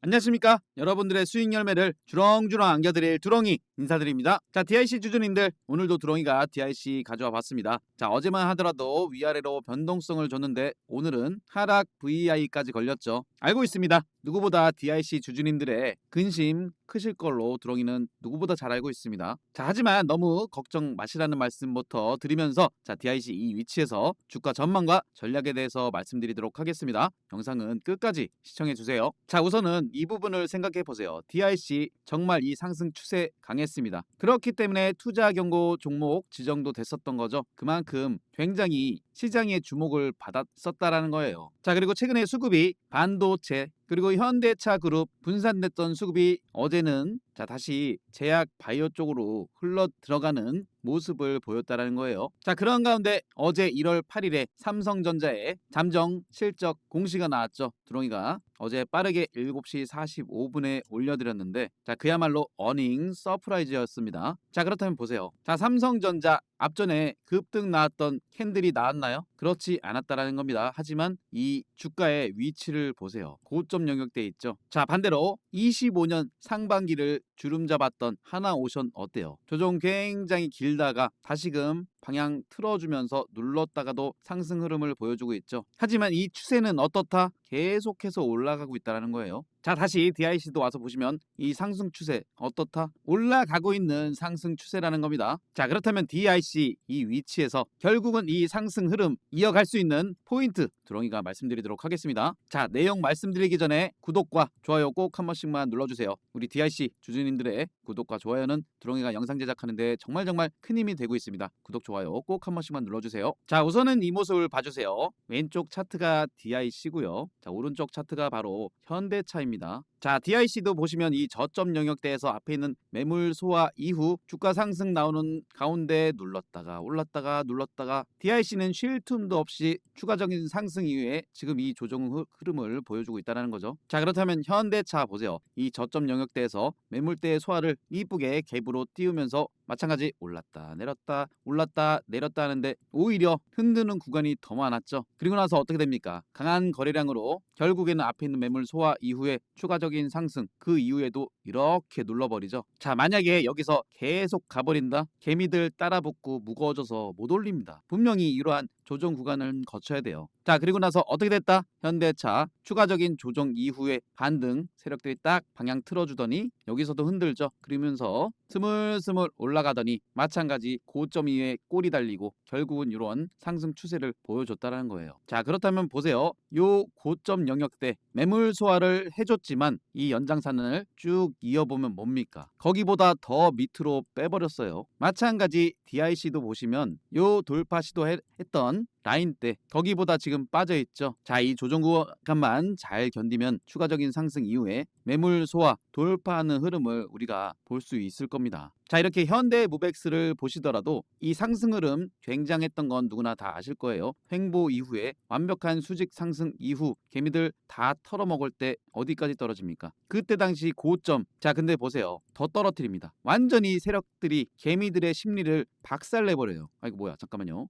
안녕하십니까? 여러분들의 수익 열매를 주렁주렁 안겨드릴 두렁이 인사드립니다. 자, DIC 주주님들, 오늘도 두렁이가 DIC 가져와 봤습니다. 자, 어제만 하더라도 위아래로 변동성을 줬는데 오늘은 하락 VI까지 걸렸죠. 알고 있습니다. 누구보다 DIC 주주님들의 근심 크실 걸로 두렁이는 누구보다 잘 알고 있습니다. 자, 하지만 너무 걱정 마시라는 말씀부터 드리면서 자, DIC 이 위치에서 주가 전망과 전략에 대해서 말씀드리도록 하겠습니다. 영상은 끝까지 시청해 주세요. 자, 우선은 이 부분을 생각해 보세요. DIC 정말 이 상승 추세 강했습니다. 그렇기 때문에 투자 경고 종목 지정도 됐었던 거죠. 그만큼 굉장히 시장의 주목을 받았었다라는 거예요. 자, 그리고 최근에 수급이 반도체 그리고 현대차 그룹 분산됐던 수급이 어제는 자 다시 제약 바이오 쪽으로 흘러 들어가는 모습을 보였다라는 거예요. 자, 그런 가운데 어제 1월 8일에 삼성전자의 잠정 실적 공시가 나왔죠. 두렁이가 어제 빠르게 7시 45분에 올려드렸는데 자, 그야말로 어닝 서프라이즈였습니다. 자, 그렇다면 보세요. 자, 삼성전자 앞전에 급등 나왔던 캔들이 나왔나요? 그렇지 않았다라는 겁니다. 하지만 이 주가의 위치를 보세요. 고점 영역대에 있죠. 자, 반대로 25년 상반기를 주름 잡았던 하나오션 어때요? 조정 굉장히 길다가 다시금 방향 틀어주면서 눌렀다가도 상승 흐름을 보여주고 있죠. 하지만 이 추세는 어떻다? 계속해서 올라가고 있다는 거예요. 자, 다시 DIC도 와서 보시면 이 상승 추세 어떻다? 올라가고 있는 상승 추세라는 겁니다. 자, 그렇다면 DIC 이 위치에서 결국은 이 상승 흐름 이어갈 수 있는 포인트 두렁이가 말씀드리도록 하겠습니다. 자, 내용 말씀드리기 전에 구독과 좋아요 꼭 한 번씩만 눌러주세요. 우리 DIC 주주님들의 구독과 좋아요는 두렁이가 영상 제작하는데 정말 큰 힘이 되고 있습니다. 구독, 좋아요 꼭 한 번씩만 눌러주세요. 자, 우선은 이 모습을 봐주세요. 왼쪽 차트가 DIC고요. 자, 오른쪽 차트가 바로 현대차입니다. 자, DIC도 보시면 이 저점 영역대에서 앞에 있는 매물 소화 이후 주가 상승 나오는 가운데 눌렀다가 올랐다가 눌렀다가 DIC는 쉴 틈도 없이 추가적인 상승 이후에 지금 이 조정 흐름을 보여주고 있다는 거죠. 자, 그렇다면 현대차 보세요. 이 저점 영역대에서 매물대의 소화를 이쁘게 갭으로 띄우면서 마찬가지 올랐다 내렸다 올랐다 내렸다 하는데 오히려 흔드는 구간이 더 많았죠. 그리고 나서 어떻게 됩니까? 강한 거래량으로 결국에는 앞에 있는 매물 소화 이후에 추가적인 상승 그 이후에도 이렇게 눌러버리죠. 자, 만약에 여기서 계속 가버린다? 개미들 따라붙고 무거워져서 못 올립니다. 분명히 이러한 조정 구간을 거쳐야 돼요. 자, 그리고 나서 어떻게 됐다? 현대차 추가적인 조정 이후에 반등 세력들이 딱 방향 틀어주더니 여기서도 흔들죠. 그러면서 스물스물 올라가더니 마찬가지 고점 이후에 꼬리 달리고 결국은 이런 상승 추세를 보여줬다는 거예요. 자, 그렇다면 보세요. 요 고점 영역대 매물 소화를 해줬지만 이 연장선을 쭉 이어보면 뭡니까? 거기보다 더 밑으로 빼버렸어요. 마찬가지 DIC도 보시면 요 돌파 시도했던 라인 때 거기보다 지금 빠져있죠. 자, 이 조정 구간만 잘 견디면 추가적인 상승 이후에 매물 소화 돌파하는 흐름을 우리가 볼 수 있을 겁니다. 자, 이렇게 현대무백스를 보시더라도 이 상승 흐름 굉장했던 건 누구나 다 아실 거예요. 횡보 이후에 완벽한 수직 상승 이후 개미들 다 털어먹을 때 어디까지 떨어집니까? 그때 당시 고점. 자, 근데 보세요. 더 떨어뜨립니다. 완전히 세력들이 개미들의 심리를 박살내버려요. 아이고 뭐야, 잠깐만요.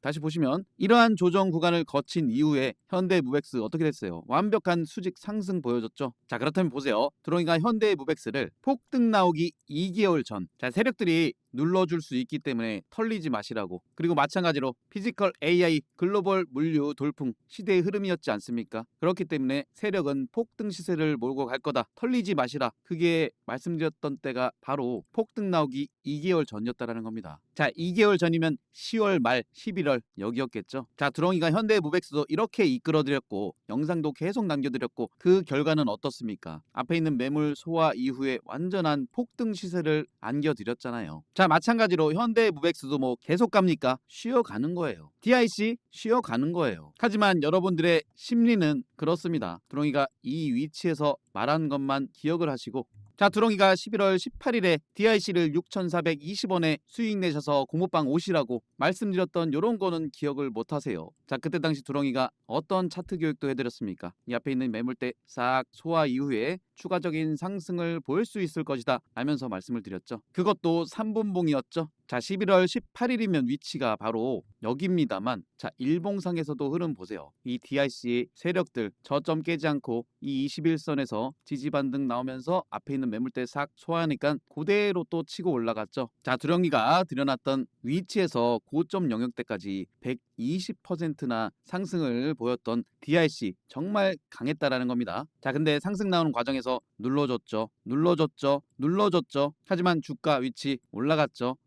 다시 보시면 이러한 조정 구간을 거친 이후에 현대무백스 어떻게 됐어요? 완벽한 수직 상승 보여줬죠. 자, 그렇다면 보세요. 드롱이가 현대무백스를 폭등 나오기 2개월 전 자, 세력들이 눌러줄 수 있기 때문에 털리지 마시라고. 그리고 마찬가지로 피지컬 AI 글로벌 물류 돌풍 시대의 흐름이었지 않습니까? 그렇기 때문에 세력은 폭등 시세를 몰고 갈 거다. 털리지 마시라. 그게 말씀드렸던 때가 바로 폭등 나오기 2개월 전이었다라는 겁니다. 자, 2개월 전이면 10월 말 11월 여기였겠죠. 자, 두렁이가 현대무백스도 이렇게 이끌어드렸고 영상도 계속 남겨드렸고 그 결과는 어떻습니까? 앞에 있는 매물 소화 이후에 완전한 폭등 시세를 안겨드렸잖아요. 자, 마찬가지로 현대무백스도 뭐 계속 갑니까? 쉬어가는 거예요. DIC 쉬어가는 거예요. 하지만 여러분들의 심리는 그렇습니다. 두렁이가 이 위치에서 말한 것만 기억을 하시고 자, 두렁이가 11월 18일에 DIC를 6,420원에 수익 내셔서 공모방 오시라고 말씀드렸던 요런 거는 기억을 못 하세요. 자, 그때 당시 두렁이가 어떤 차트 교육도 해드렸습니까? 이 앞에 있는 매물대 싹 소화 이후에 추가적인 상승을 보일 수 있을 것이다 라면서 말씀을 드렸죠. 그것도 3분봉이었죠. 자, 11월 18일이면 위치가 바로 여기입니다만, 자, 일봉상에서도 흐름 보세요. 이 DIC 세력들 저점 깨지 않고 이 21선에서 지지 반등 나오면서 앞에 있는 매물대 싹 소화하니까 그대로 또 치고 올라갔죠. 자, 두령이가 들여놨던 위치에서 고점 영역대까지 120%나 상승을 보였던 DIC 정말 강했다라는 겁니다. 자, 근데 상승 나오는 과정에서 눌러줬죠. 하지만 주가 위치 올라갔죠.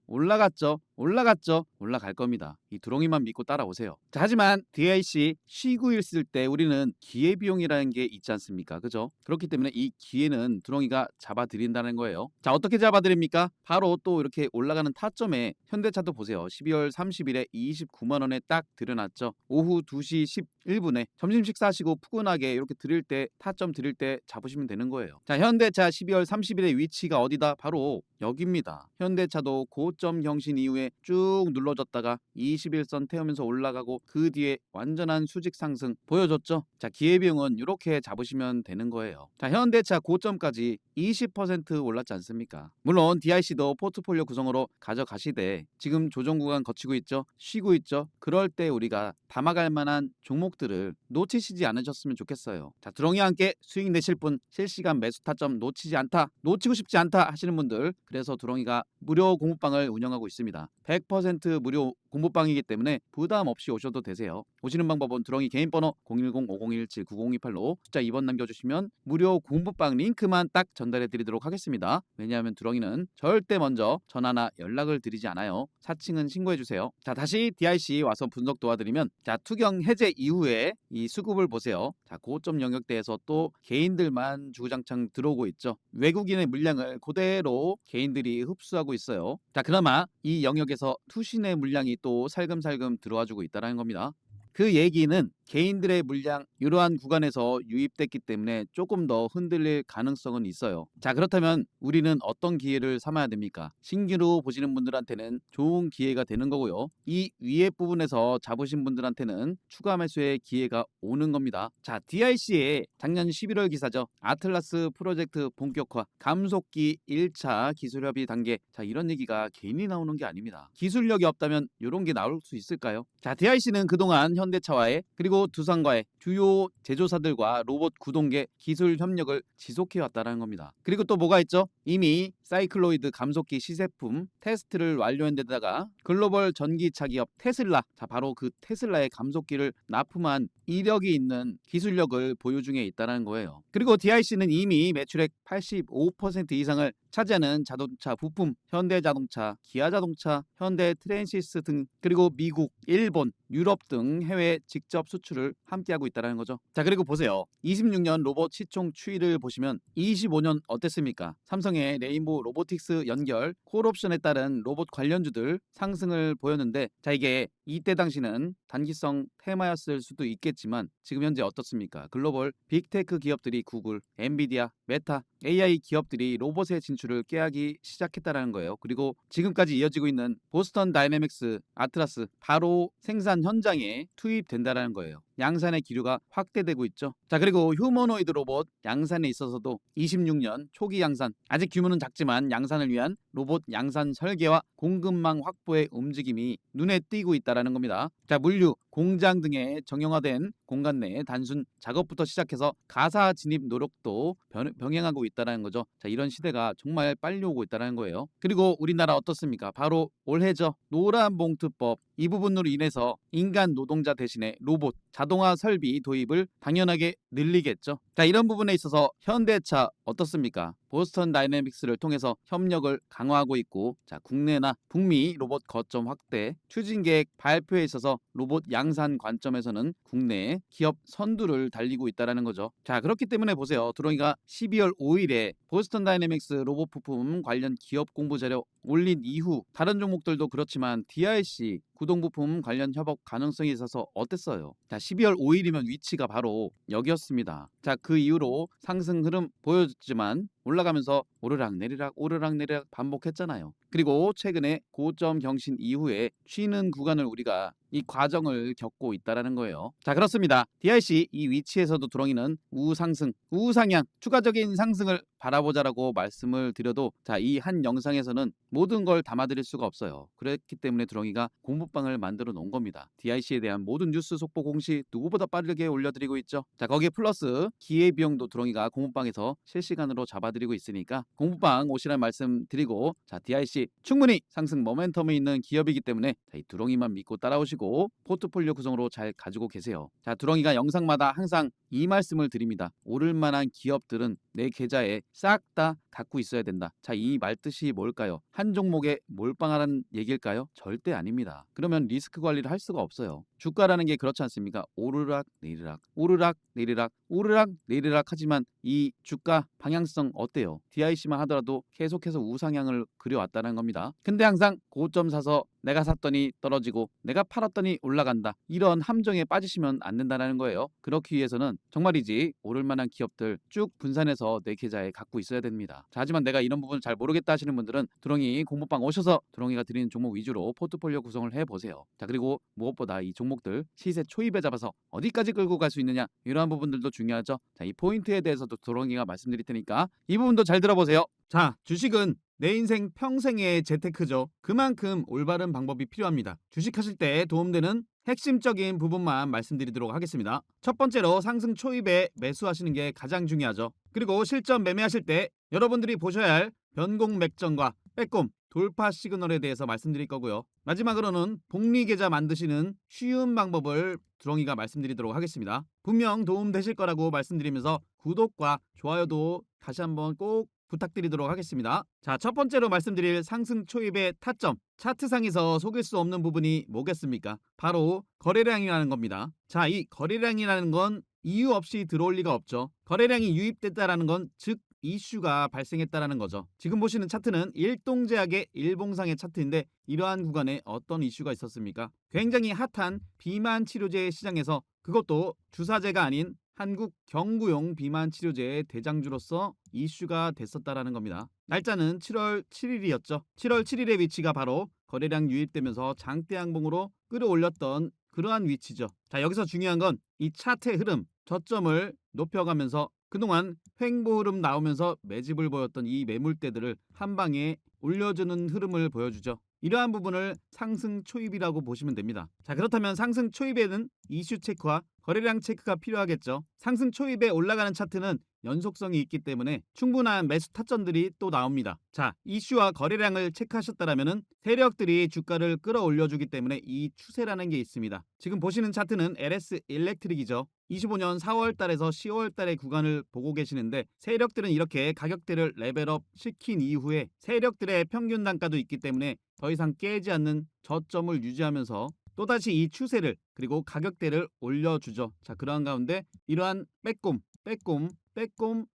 올라갈 겁니다. 이 두렁이만 믿고 따라오세요. 자, 하지만 DIC 쉬고 있을 때 우리는 기회비용이라는 게 있지 않습니까? 그죠? 그렇기 때문에 이 기회는 두렁이가 잡아드린다는 거예요. 자, 어떻게 잡아드립니까? 바로 또 이렇게 올라가는 타점에 현대차도 보세요. 12월 30일에 29만 원에 딱 들여놨죠. 오후 2시 11분에 점심 식사하시고 푸근하게 이렇게 드릴 때 타점 드릴 때 잡으시면 되는 거예요. 자, 현대차 12월 30일의 위치가 어디다? 바로 여기입니다. 현대차도 고점 경신 이후에 쭉 눌러줬다가 21선 태우면서 올라가고 그 뒤에 완전한 수직 상승 보여줬죠. 자, 기회비용은 이렇게 잡으시면 되는 거예요. 자, 현대차 고점까지 20% 올랐지 않습니까? 물론 DIC도 포트폴리오 구성으로 가져가시되 지금 조정 구간 거치고 있죠. 쉬고 있죠. 그럴 때 우리가 담아갈 만한 종목들을 놓치시지 않으셨으면 좋겠어요. 자, 두렁이와 함께 수익 내실 분, 실시간 매수 타점 놓치고 싶지 않다 하시는 분들, 그래서 두렁이가 무료 공부방을 운영하고 있습니다. 100% 무료 공부방이기 때문에 부담 없이 오셔도 되세요. 오시는 방법은 두렁이 개인 번호 010-5017-9028로 숫자 2번 남겨주시면 무료 공부방 링크만 딱 전달해 드리도록 하겠습니다. 왜냐하면 두렁이는 절대 먼저 전화나 연락을 드리지 않아요. 사칭은 신고해 주세요. 자, 다시 DIC 와서 분석 도와드리면, 자, 투경 해제 이후에 이 수급을 보세요. 자, 고점 영역대에서 또 개인들만 주구장창 들어오고 있죠. 외국인의 물량을 그대로 개인들이 흡수하고 있어요. 자, 그나마 이 영역에서 투신의 물량이 또 살금살금 들어와 주고 있다는 겁니다. 그 얘기는 개인들의 물량 이러한 구간에서 유입됐기 때문에 조금 더 흔들릴 가능성은 있어요. 자, 그렇다면 우리는 어떤 기회를 삼아야 됩니까? 신규로 보시는 분들한테는 좋은 기회가 되는 거고요. 이 위에 부분에서 잡으신 분들한테는 추가 매수의 기회가 오는 겁니다. 자, DIC의 작년 11월 기사죠. 아틀라스 프로젝트 본격화, 감속기 1차 기술협의 단계. 자, 이런 얘기가 괜히 나오는 게 아닙니다. 기술력이 없다면 이런 게 나올 수 있을까요? 자, DIC는 그동안 현대차와의 그리고 두산과의 주요 제조사들과 로봇 구동계 기술 협력을 지속해 왔다는 겁니다. 그리고 또 뭐가 있죠? 이미 사이클로이드 감속기 시제품 테스트를 완료한 데다가 글로벌 전기차 기업 테슬라, 자, 바로 그 테슬라의 감속기를 납품한 이력이 있는 기술력을 보유 중에 있다는 거예요. 그리고 DIC는 이미 매출액 85% 이상을 차지하는 자동차 부품, 현대자동차, 기아자동차, 현대트랜시스 등, 그리고 미국, 일본, 유럽 등 해외 직접 수출을 함께하고 있다는 거죠. 자, 그리고 보세요. 26년 로봇 시총 추이를 보시면 25년 어땠습니까? 삼성의 레인보우 로보틱스 연결, 콜옵션에 따른 로봇 관련주들 상승을 보였는데, 자, 이게 이때 당시는 단기성 테마였을 수도 있겠지만 지금 현재 어떻습니까? 글로벌 빅테크 기업들이 구글, 엔비디아, 메타, AI 기업들이 로봇의 진출을 깨하기 시작했다는 거예요. 그리고 지금까지 이어지고 있는 보스턴 다이내믹스, 아틀라스 바로 생산 현장에 투입된다는 거예요. 양산의 기류가 확대되고 있죠. 자, 그리고 휴머노이드 로봇 양산에 있어서도 26년 초기 양산, 아직 규모는 작지만 양산을 위한 로봇 양산 설계와 공급망 확보의 움직임이 눈에 띄고 있다는 겁니다. 자, 물류, 공장 등의 정형화된 공간 내 단순 작업부터 시작해서 가사 진입 노력도 병행하고 있다는 거죠. 자, 이런 시대가 정말 빨리 오고 있다는 거예요. 그리고 우리나라 어떻습니까? 바로 올해죠. 노란봉투법, 이 부분으로 인해서 인간 노동자 대신에 로봇, 자동화 설비 도입을 당연하게 늘리겠죠. 자, 이런 부분에 있어서 현대차 어떻습니까? 보스턴 다이내믹스를 통해서 협력을 강화하고 있고, 자, 국내나 북미 로봇 거점 확대 추진 계획 발표에 있어서 로봇 양산 관점에서는 국내 기업 선두를 달리고 있다는 거죠. 자, 그렇기 때문에 보세요. 두렁이가 12월 5일에 보스턴 다이내믹스 로봇 부품 관련 기업 공부 자료 올린 이후 다른 종목들도 그렇지만 DIC 구동부품 관련 협업 가능성이 있어서 어땠어요? 자, 12월 5일이면 위치가 바로 여기였습니다. 자, 그 이후로 상승 흐름 보여줬지만 올라가면서 오르락내리락 반복했잖아요. 그리고 최근에 고점 경신 이후에 쉬는 구간을 우리가 이 과정을 겪고 있다라는 거예요. 자, 그렇습니다. DIC 이 위치에서도 두렁이는 우상승, 우상향, 추가적인 상승을 바라보자라고 말씀을 드려도 자, 이 한 영상에서는 모든 걸 담아드릴 수가 없어요. 그렇기 때문에 두렁이가 공부방을 만들어 놓은 겁니다. DIC에 대한 모든 뉴스 속보 공시 누구보다 빠르게 올려드리고 있죠. 자, 거기에 플러스 기회비용도 두렁이가 공부방에서 실시간으로 잡아드리고 있으니까 공부방 오시라는 말씀 드리고, 자, DIC 충분히 상승 모멘텀이 있는 기업이기 때문에 자, 이 두렁이만 믿고 따라오시고 포트폴리오 구성으로 잘 가지고 계세요. 자, 두렁이가 영상마다 항상 이 말씀을 드립니다. 오를 만한 기업들은 내 계좌에 싹 다 갖고 있어야 된다. 자, 이 말뜻이 뭘까요? 한 종목에 몰빵하라는 얘기일까요? 절대 아닙니다. 그러면 리스크 관리를 할 수가 없어요. 주가라는 게 그렇지 않습니까? 오르락 내리락, 오르락 내리락, 오르락 내리락 하지만 이 주가 방향성 어때요? DIC만 하더라도 계속해서 우상향을 그려왔다는 겁니다. 근데 항상 고점 사서 내가 샀더니 떨어지고 내가 팔았더니 올라간다, 이런 함정에 빠지시면 안 된다는 거예요. 그렇기 위해서는 정말이지 오를 만한 기업들 쭉 분산해서 내 계좌에 갖고 있어야 됩니다. 자, 하지만 내가 이런 부분 잘 모르겠다 하시는 분들은 두렁이 공부방 오셔서 두렁이가 드리는 종목 위주로 포트폴리오 구성을 해보세요. 자, 그리고 무엇보다 이 종목들 시세 초입에 잡아서 어디까지 끌고 갈 수 있느냐, 이러한 부분들도 중요하죠. 자, 이 포인트에 대해서도 두렁이가 말씀드릴 테니까 이 부분도 잘 들어보세요. 자, 주식은 내 인생 평생의 재테크죠. 그만큼 올바른 방법이 필요합니다. 주식하실 때 도움되는 핵심적인 부분만 말씀드리도록 하겠습니다. 첫 번째로 상승 초입에 매수하시는 게 가장 중요하죠. 그리고 실전 매매하실 때 여러분들이 보셔야 할 변공 맥점과 빼꼼 돌파 시그널에 대해서 말씀드릴 거고요. 마지막으로는 복리 계좌 만드시는 쉬운 방법을 두렁이가 말씀드리도록 하겠습니다. 분명 도움되실 거라고 말씀드리면서 구독과 좋아요도 다시 한번 꼭 부탁드리도록 하겠습니다. 자, 첫 번째로 말씀드릴 상승 초입의 타점, 차트상에서 속일 수 없는 부분이 뭐겠습니까? 바로 거래량이라는 겁니다. 자, 이 거래량이라는 건 이유 없이 들어올 리가 없죠. 거래량이 유입됐다라는 건 즉 이슈가 발생했다라는 거죠. 지금 보시는 차트는 일동제약의 일봉상의 차트인데 이러한 구간에 어떤 이슈가 있었습니까? 굉장히 핫한 비만 치료제 시장에서, 그것도 주사제가 아닌 한국 경구용 비만 치료제의 대장주로서 이슈가 됐었다라는 겁니다. 날짜는 7월 7일이었죠. 7월 7일의 위치가 바로 거래량 유입되면서 장대 양봉으로 끌어올렸던 그러한 위치죠. 자, 여기서 중요한 건 이 차트의 흐름, 저점을 높여가면서 그동안 횡보 흐름 나오면서 매집을 보였던 이 매물대들을 한 방에 올려주는 흐름을 보여주죠. 이러한 부분을 상승 초입이라고 보시면 됩니다. 자, 그렇다면 상승 초입에는 이슈 체크와 거래량 체크가 필요하겠죠. 상승 초입에 올라가는 차트는 연속성이 있기 때문에 충분한 매수 타점들이 또 나옵니다. 자, 이슈와 거래량을 체크하셨다면 세력들이 주가를 끌어올려주기 때문에 이 추세라는 게 있습니다. 지금 보시는 차트는 LS 일렉트릭이죠. 25년 4월 달에서 10월 달의 구간을 보고 계시는데 세력들은 이렇게 가격대를 레벨업 시킨 이후에 세력들의 평균 단가도 있기 때문에 더 이상 깨지 않는 저점을 유지하면서 또다시 이 추세를 그리고 가격대를 올려주죠. 자, 그러한 가운데 이러한 빼꼼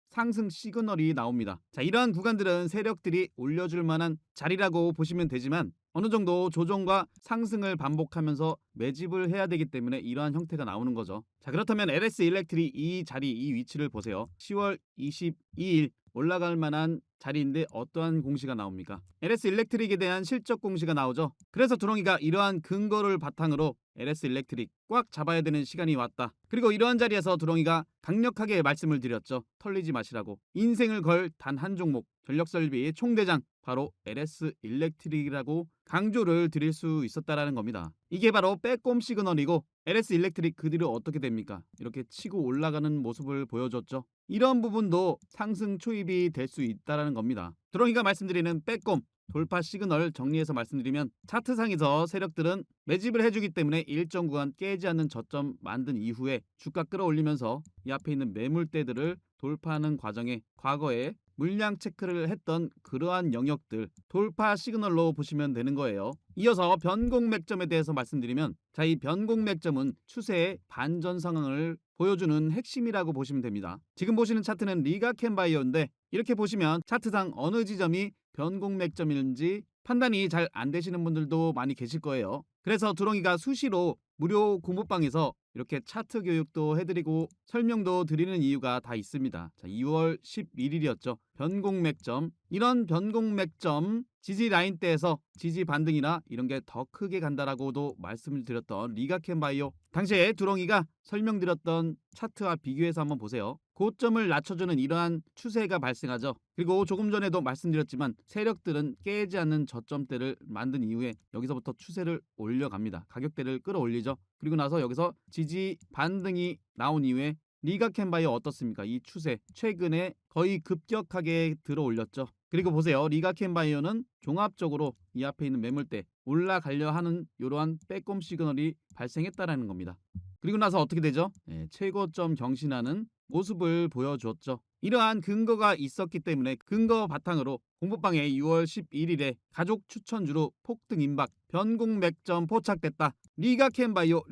상승 시그널이 나옵니다. 자, 이러한 구간들은 세력들이 올려줄 만한 자리라고 보시면 되지만 어느 정도 조정과 상승을 반복하면서 매집을 해야 되기 때문에 이러한 형태가 나오는 거죠. 자, 그렇다면 LS 일렉트릭 이 자리, 이 위치를 보세요. 10월 22일 올라갈 만한 자리인데 어떠한 공시가 나옵니까? LS 일렉트릭에 대한 실적 공시가 나오죠. 그래서 두렁이가 이러한 근거를 바탕으로 LS 일렉트릭 꽉 잡아야 되는 시간이 왔다. 그리고 이러한 자리에서 두렁이가 강력하게 말씀을 드렸죠. 털리지 마시라고. 인생을 걸 단 한 종목, 전력설비 총대장 바로 LS 일렉트릭이라고 강조를 드릴 수 있었다라는 겁니다. 이게 바로 빼꼼 시그널이고 LS 일렉트릭 그 뒤로 어떻게 됩니까? 이렇게 치고 올라가는 모습을 보여줬죠. 이런 부분도 상승 초입이 될 수 있다라는 겁니다. 두렁이가 말씀드리는 빼꼼 돌파 시그널 정리해서 말씀드리면 차트상에서 세력들은 매집을 해주기 때문에 일정 구간 깨지 않는 저점 만든 이후에 주가 끌어올리면서 이 앞에 있는 매물대들을 돌파하는 과정에 과거에 물량 체크를 했던 그러한 영역들 돌파 시그널로 보시면 되는 거예요. 이어서 변공 맥점에 대해서 말씀드리면 자, 이 변공 맥점은 추세의 반전 상황을 보여주는 핵심이라고 보시면 됩니다. 지금 보시는 차트는 리가캔바이오인데 이렇게 보시면 차트상 어느 지점이 변공 맥점인지 판단이 잘 안 되시는 분들도 많이 계실 거예요. 그래서 두렁이가 수시로 무료 공부방에서 이렇게 차트 교육도 해드리고 설명도 드리는 이유가 다 있습니다. 자, 2월 11일이었죠. 변공 맥점. 이런 변공 맥점 지지 라인대에서 지지 반등이나 이런 게 더 크게 간다라고도 말씀을 드렸던 리가켄바이오, 당시에 두렁이가 설명드렸던 차트와 비교해서 한번 보세요. 고점을 낮춰주는 이러한 추세가 발생하죠. 그리고 조금 전에도 말씀드렸지만 세력들은 깨지 않는 저점대를 만든 이후에 여기서부터 추세를 올려갑니다. 가격대를 끌어올리죠. 그리고 나서 여기서 지지 반등이 나온 이후에 리가켄바이오 어떻습니까? 이 추세 최근에 거의 급격하게 들어 올렸죠. 그리고 보세요. 리가켄바이오는 종합적으로 이 앞에 있는 매물대 올라가려 하는 이러한 빼꼼 시그널이 발생했다라는 겁니다. 그리고 나서 어떻게 되죠? 최고점 경신하는 모습을 보여주었죠. 이러한 근거가 있었기 때문에 근거 바탕으로 공부방에 6월 11일에 가족 추천주로 폭등 임박, 변곡 맥점 포착됐다. 리가켄바이오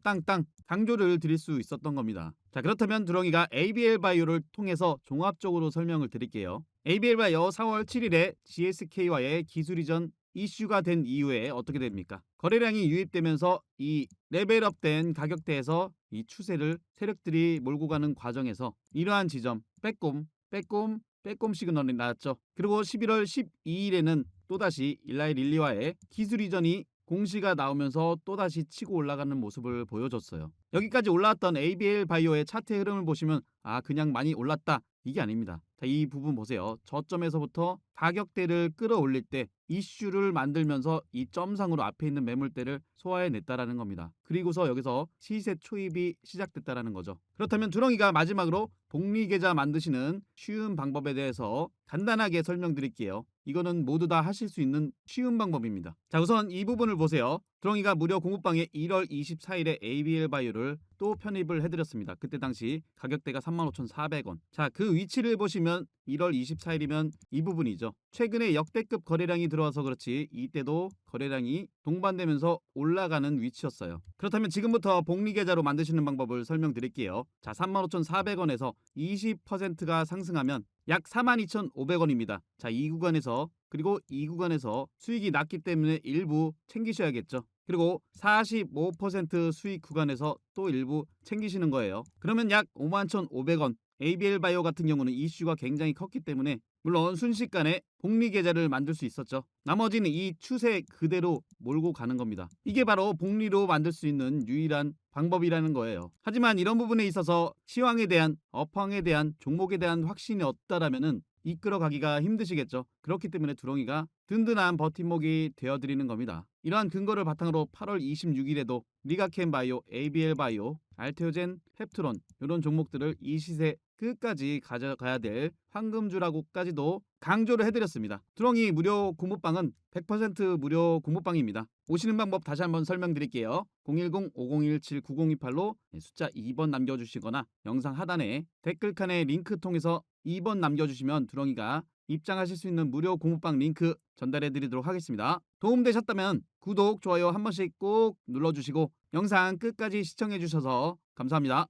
땅땅 강조를 드릴 수 있었던 겁니다. 자, 그렇다면 두렁이가 ABL 바이오를 통해서 종합적으로 설명을 드릴게요. ABL 바이오 4월 7일에 GSK와의 기술 이전 이슈가 된 이후에 어떻게 됩니까? 거래량이 유입되면서 이 레벨업된 가격대에서 이 추세를 세력들이 몰고 가는 과정에서 이러한 지점 빼꼼 시그널이 나왔죠. 그리고 11월 12일에는 또다시 일라이 릴리와의 기술 이전이 공시가 나오면서 또다시 치고 올라가는 모습을 보여줬어요. 여기까지 올라왔던 ABL 바이오의 차트의 흐름을 보시면 그냥 많이 올랐다, 이게 아닙니다. 자, 이 부분 보세요. 저점에서부터 가격대를 끌어올릴 때 이슈를 만들면서 이 점상으로 앞에 있는 매물대를 소화해냈다라는 겁니다. 그리고서 여기서 시세 초입이 시작됐다라는 거죠. 그렇다면 두렁이가 마지막으로 복리계좌 만드시는 쉬운 방법에 대해서 간단하게 설명드릴게요. 이거는 모두 다 하실 수 있는 쉬운 방법입니다. 자, 우선 이 부분을 보세요. 두렁이가 무료 공부방에 1월 24일에 ABL 바이오를 또 편입을 해드렸습니다. 그때 당시 가격대가 35,400원. 자, 그 위치를 보시면 1월 24일이면 이 부분이죠. 최근에 역대급 거래량이 들어와서 그렇지 이때도 거래량이 동반되면서 올라가는 위치였어요. 그렇다면 지금부터 복리계좌로 만드시는 방법을 설명드릴게요. 자, 35,400원에서 20%가 상승하면 약 42,500원입니다. 자, 이 구간에서 그리고 이 구간에서 수익이 났기 때문에 일부 챙기셔야겠죠. 그리고 45% 수익 구간에서 또 일부 챙기시는 거예요. 그러면 약 51,500원. ABL 바이오 같은 경우는 이슈가 굉장히 컸기 때문에 물론 순식간에 복리 계좌를 만들 수 있었죠. 나머지는 이 추세 그대로 몰고 가는 겁니다. 이게 바로 복리로 만들 수 있는 유일한 방법이라는 거예요. 하지만 이런 부분에 있어서 시황에 대한, 업황에 대한, 종목에 대한 확신이 없다라면은 이끌어가기가 힘드시겠죠. 그렇기 때문에 두렁이가 든든한 버팀목이 되어드리는 겁니다. 이러한 근거를 바탕으로 8월 26일에도 리가켄 바이오, ABL 바이오, 알테오젠, 펩트론 이런 종목들을 이 시세 끝까지 가져가야 될 황금주라고까지도 강조를 해드렸습니다. 두렁이 무료 공부방은 100% 무료 공부방입니다. 오시는 방법 다시 한번 설명드릴게요. 010-5017-9028로 숫자 2번 남겨주시거나 영상 하단에 댓글칸에 링크 통해서 2번 남겨주시면 두렁이가 입장하실 수 있는 무료 공부방 링크 전달해드리도록 하겠습니다. 도움되셨다면 구독, 좋아요 한 번씩 꼭 눌러주시고 영상 끝까지 시청해주셔서 감사합니다.